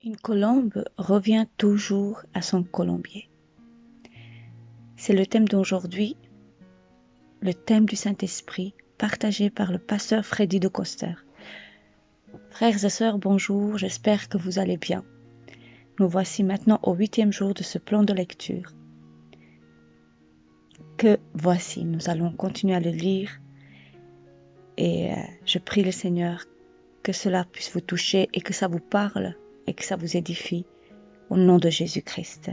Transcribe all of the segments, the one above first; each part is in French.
Une colombe revient toujours à son colombier. C'est le thème d'aujourd'hui, le thème du Saint-Esprit, partagé par le pasteur Freddy de Coster. Frères et sœurs, bonjour, j'espère que vous allez bien. Nous voici maintenant au 8e jour de ce plan de lecture. Nous allons continuer à le lire et je prie le Seigneur que cela puisse vous toucher et que ça vous parle et que ça vous édifie. Au nom de Jésus-Christ.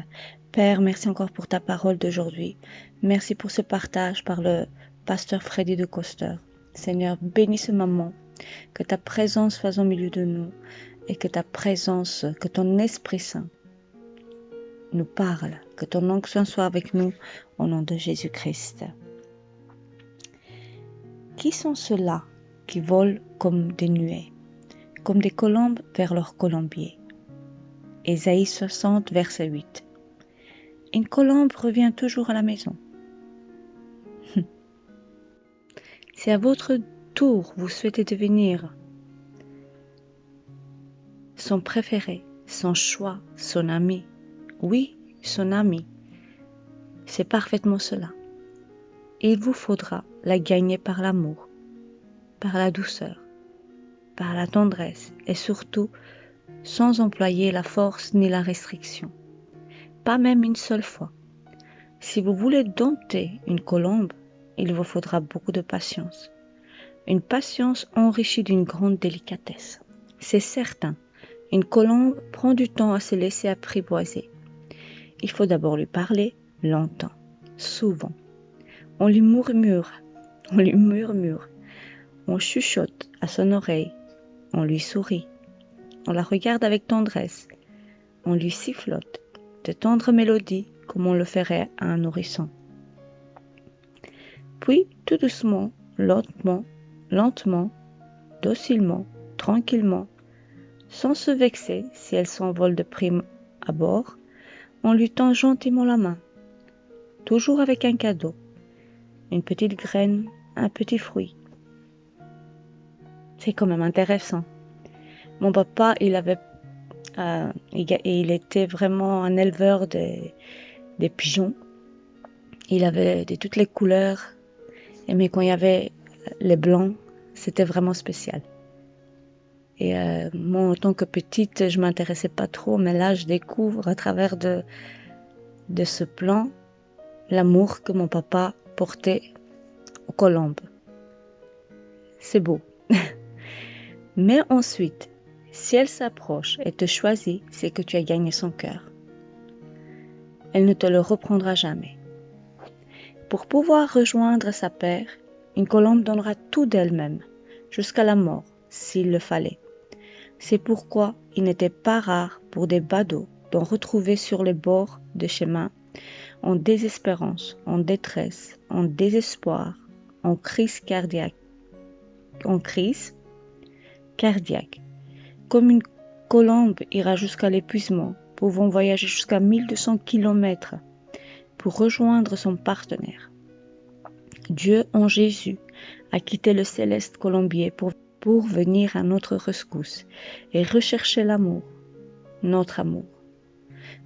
Père, merci encore pour ta parole d'aujourd'hui. Merci pour ce partage par le pasteur Freddy de Coster. Seigneur, bénis ce moment. Que ta présence soit au milieu de nous et que ta présence, que ton Esprit Saint nous parle. Que ton onction soit avec nous au nom de Jésus-Christ. Qui sont ceux-là qui volent comme des nuées, comme des colombes vers leur colombier? Ésaïe 60, verset 8. Une colombe revient toujours à la maison. Si à votre tour vous souhaitez devenir son préféré, son choix, son ami, oui, son ami, c'est parfaitement cela. Il vous faudra la gagner par l'amour, par la douceur, par la tendresse et surtout sans employer la force ni la restriction. Pas même une seule fois. Si vous voulez dompter une colombe, il vous faudra beaucoup de patience. Une patience enrichie d'une grande délicatesse. C'est certain, une colombe prend du temps à se laisser apprivoiser. Il faut d'abord lui parler longtemps, souvent. On lui murmure, on chuchote à son oreille, on lui sourit, on la regarde avec tendresse, on lui sifflote de tendres mélodies comme on le ferait à un nourrisson. Puis, tout doucement, lentement, docilement, tranquillement, sans se vexer si elle s'envole de prime abord, on lui tend gentiment la main, toujours avec un cadeau, une petite graine, un petit fruit. C'est quand même intéressant. Mon papa, il était vraiment un éleveur des pigeons. Il avait de toutes les couleurs, mais quand il y avait les blancs, c'était vraiment spécial. Et moi, en tant que petite, je m'intéressais pas trop, mais là, je découvre à travers de ce plan l'amour que mon papa portait aux colombes. C'est beau. Mais ensuite, si elle s'approche et te choisit, c'est que tu as gagné son cœur. Elle ne te le reprendra jamais. Pour pouvoir rejoindre sa paire, une colombe donnera tout d'elle-même, jusqu'à la mort, s'il le fallait. C'est pourquoi il n'était pas rare pour des badauds d'en retrouver sur les bords de chemin, en désespérance, en détresse, en désespoir, en crise cardiaque, comme une colombe ira jusqu'à l'épuisement, pouvant voyager jusqu'à 1200 km pour rejoindre son partenaire. Dieu en Jésus a quitté le céleste colombier pour venir à notre rescousse et rechercher l'amour, notre amour.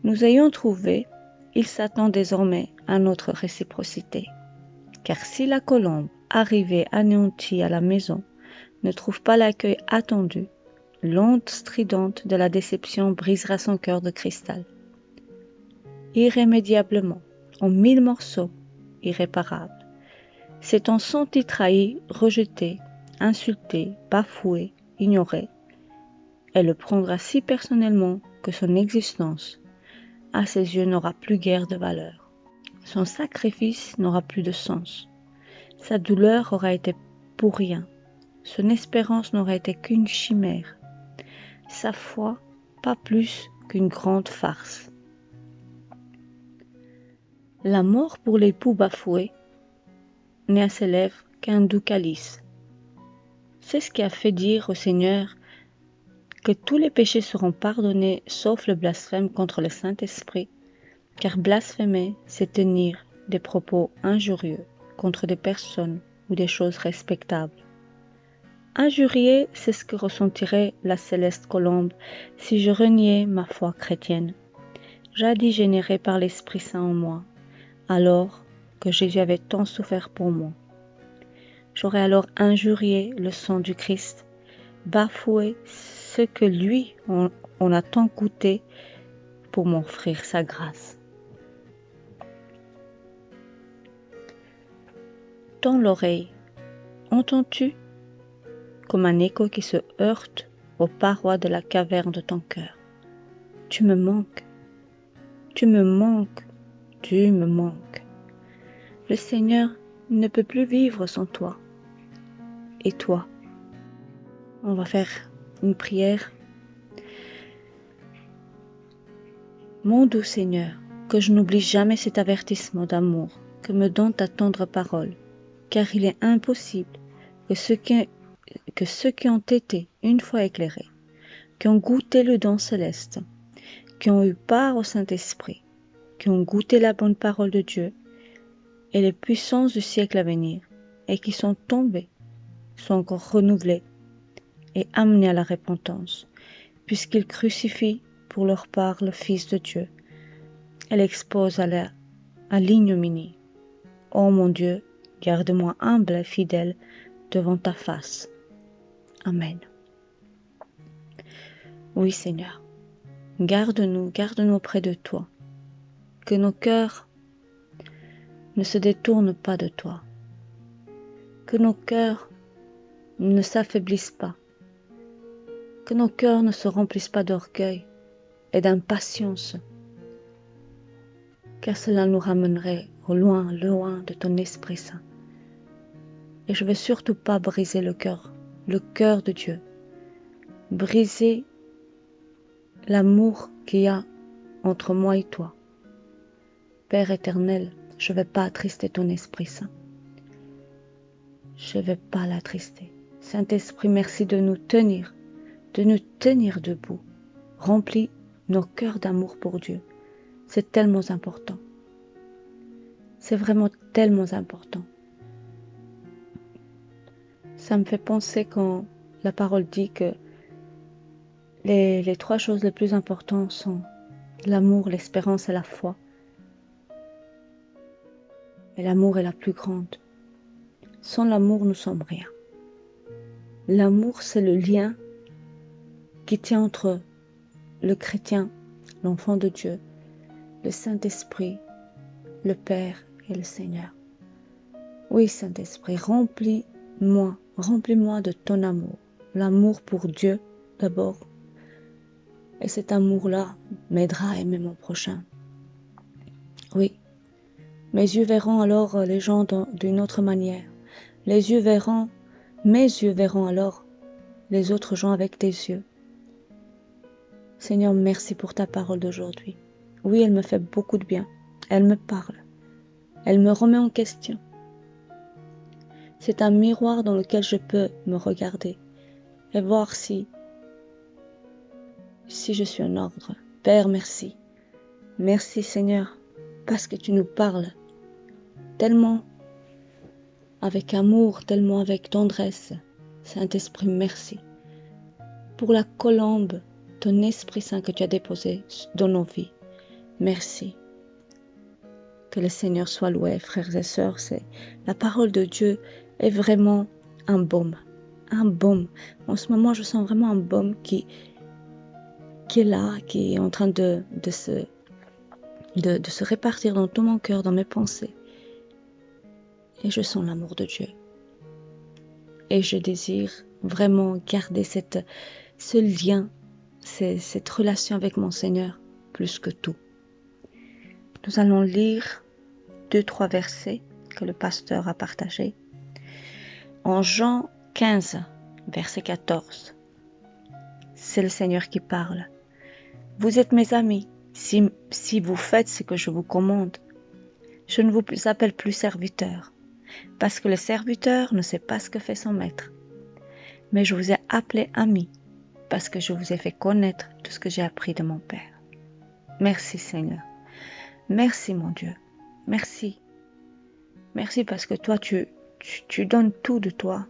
Nous ayons trouvé, il s'attend désormais à notre réciprocité. Car si la colombe, arrivée anéantie à la maison, ne trouve pas l'accueil attendu, l'onde stridente de la déception brisera son cœur de cristal. Irrémédiablement, en 1000 morceaux, irréparables. S'étant senti trahi, rejeté, insulté, bafoué, ignoré, elle le prendra si personnellement que son existence, à ses yeux, n'aura plus guère de valeur. Son sacrifice n'aura plus de sens. Sa douleur aura été pour rien. Son espérance n'aura été qu'une chimère. Sa foi, pas plus qu'une grande farce. La mort pour l'époux bafoué n'est à ses lèvres qu'un doux calice. C'est ce qui a fait dire au Seigneur que tous les péchés seront pardonnés sauf le blasphème contre le Saint-Esprit, car blasphémer, c'est tenir des propos injurieux contre des personnes ou des choses respectables. Injurié, c'est ce que ressentirait la céleste colombe si je reniais ma foi chrétienne, jadis générée par l'Esprit Saint en moi, alors que Jésus avait tant souffert pour moi. J'aurais alors injurié le sang du Christ, bafoué ce que lui, on a tant coûté pour m'offrir sa grâce. Tends l'oreille, entends-tu comme un écho qui se heurte aux parois de la caverne de ton cœur. Tu me manques, tu me manques, tu me manques. Le Seigneur ne peut plus vivre sans toi. Et toi? On va faire une prière. Mon doux Seigneur, que je n'oublie jamais cet avertissement d'amour que me donne ta tendre parole, car il est impossible que ceux qui ont été une fois éclairés, qui ont goûté le don céleste, qui ont eu part au Saint-Esprit, qui ont goûté la bonne parole de Dieu et les puissances du siècle à venir, et qui sont tombés, sont encore renouvelés et amenés à la repentance, puisqu'ils crucifient pour leur part le Fils de Dieu et l'exposent à l'ignominie. Ô mon Dieu, garde-moi humble et fidèle devant ta face. Amen. Oui, Seigneur, garde-nous auprès de toi, que nos cœurs ne se détournent pas de toi, que nos cœurs ne s'affaiblissent pas, que nos cœurs ne se remplissent pas d'orgueil et d'impatience, car cela nous ramènerait au loin de ton Esprit Saint. Et je ne veux surtout pas briser le cœur de Dieu, briser l'amour qu'il y a entre moi et toi. Père éternel, je ne vais pas attrister ton Esprit Saint. Je ne vais pas l'attrister. Saint-Esprit, merci de nous tenir debout. Remplis nos cœurs d'amour pour Dieu. C'est tellement important. C'est vraiment tellement important. Ça me fait penser quand la parole dit que les trois choses les plus importantes sont l'amour, l'espérance et la foi. Et l'amour est la plus grande. Sans l'amour, nous sommes rien. L'amour, c'est le lien qui tient entre le chrétien, l'enfant de Dieu, le Saint-Esprit, le Père et le Seigneur. Oui, Saint-Esprit, remplis-moi de ton amour. L'amour pour Dieu d'abord. Et cet amour-là m'aidera à aimer mon prochain. Oui, mes yeux verront alors les gens d'une autre manière. Mes yeux verront alors les autres gens avec tes yeux. Seigneur, merci pour ta parole d'aujourd'hui. Oui, elle me fait beaucoup de bien. Elle me parle. Elle me remet en question. C'est un miroir dans lequel je peux me regarder et voir si je suis en ordre. Père, merci. Merci Seigneur, parce que tu nous parles tellement avec amour, tellement avec tendresse. Saint-Esprit, merci pour la colombe, ton Esprit Saint que tu as déposé dans nos vies. Merci. Que le Seigneur soit loué, frères et sœurs. La parole de Dieu est vraiment un baume. Un baume. En ce moment, je sens vraiment un baume qui est là, qui est en train de se répartir dans tout mon cœur, dans mes pensées. Et je sens l'amour de Dieu. Et je désire vraiment garder ce lien, cette relation avec mon Seigneur, plus que tout. Nous allons lire 2-3 versets que le pasteur a partagés. En Jean 15, verset 14, c'est le Seigneur qui parle. Vous êtes mes amis, si vous faites ce que je vous commande. Je ne vous appelle plus serviteur, parce que le serviteur ne sait pas ce que fait son maître. Mais je vous ai appelé ami, parce que je vous ai fait connaître tout ce que j'ai appris de mon Père. Merci Seigneur. Merci mon Dieu. Merci. Merci parce que toi, tu donnes tout de toi.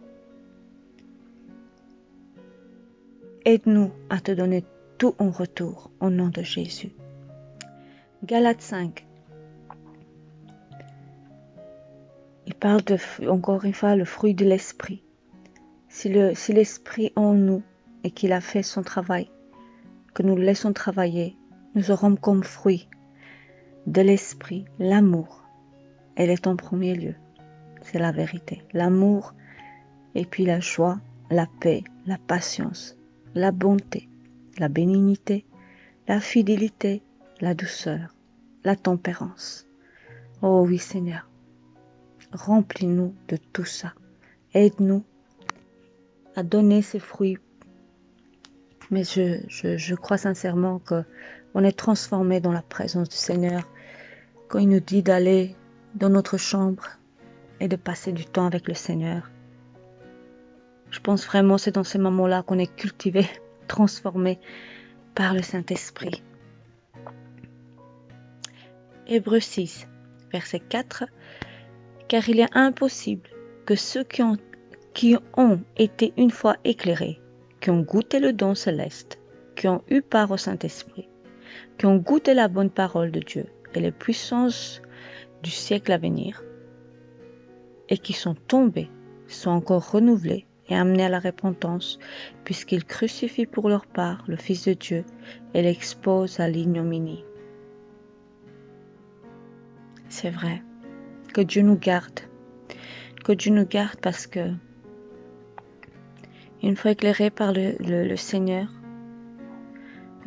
Aide-nous à te donner tout en retour, au nom de Jésus. Galates 5. Il parle encore une fois, le fruit de l'esprit. Si l'esprit en nous et qu'il a fait son travail, que nous le laissons travailler, nous aurons comme fruit de l'esprit l'amour. Elle est en premier lieu, c'est la vérité. L'amour et puis la joie, la paix, la patience, la bonté, la bénignité, la fidélité, la douceur, la tempérance. Oh oui Seigneur, remplis-nous de tout ça. Aide-nous à donner ces fruits. Mais je crois sincèrement qu'on est transformé dans la présence du Seigneur quand il nous dit d'aller dans notre chambre et de passer du temps avec le Seigneur. Je pense vraiment que c'est dans ces moments-là qu'on est cultivé, transformé par le Saint-Esprit. Hébreux 6, verset 4. Car il est impossible que ceux qui ont été une fois éclairés, qui ont goûté le don céleste, qui ont eu part au Saint-Esprit, qui ont goûté la bonne parole de Dieu et les puissances du siècle à venir, et qui sont tombés, sont encore renouvelés et amenés à la repentance, puisqu'ils crucifient pour leur part le Fils de Dieu et l'exposent à l'ignominie. C'est vrai, que Dieu nous garde parce que une fois éclairé par le Seigneur,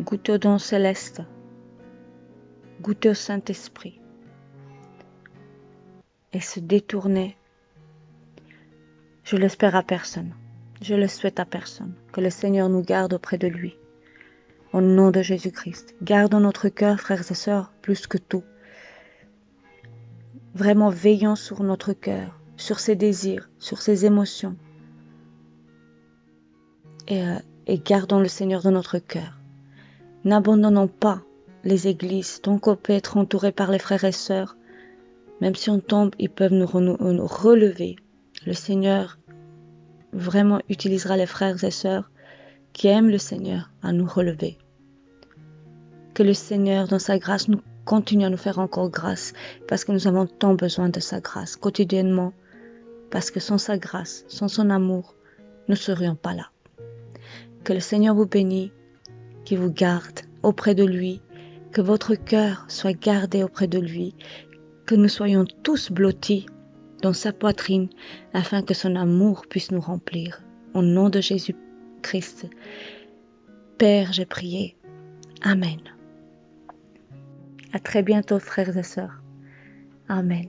goûter au don céleste, goûter au Saint-Esprit et se détourner, je l'espère à personne, je le souhaite à personne, que le Seigneur nous garde auprès de lui. Au nom de Jésus-Christ, gardons notre cœur, frères et sœurs, plus que tout. Vraiment veillons sur notre cœur, sur ses désirs, sur ses émotions. Et gardons le Seigneur dans notre cœur. N'abandonnons pas les églises, donc on peut être entouré par les frères et sœurs. Même si on tombe, ils peuvent nous relever. Le Seigneur vraiment utilisera les frères et sœurs qui aiment le Seigneur à nous relever. Que le Seigneur, dans sa grâce, nous continue à nous faire encore grâce, parce que nous avons tant besoin de sa grâce quotidiennement, parce que sans sa grâce, sans son amour, nous ne serions pas là. Que le Seigneur vous bénisse, qu'il vous garde auprès de lui, que votre cœur soit gardé auprès de lui, que nous soyons tous blottis dans sa poitrine, afin que son amour puisse nous remplir. Au nom de Jésus-Christ, Père, j'ai prié. Amen. À très bientôt, frères et sœurs. Amen.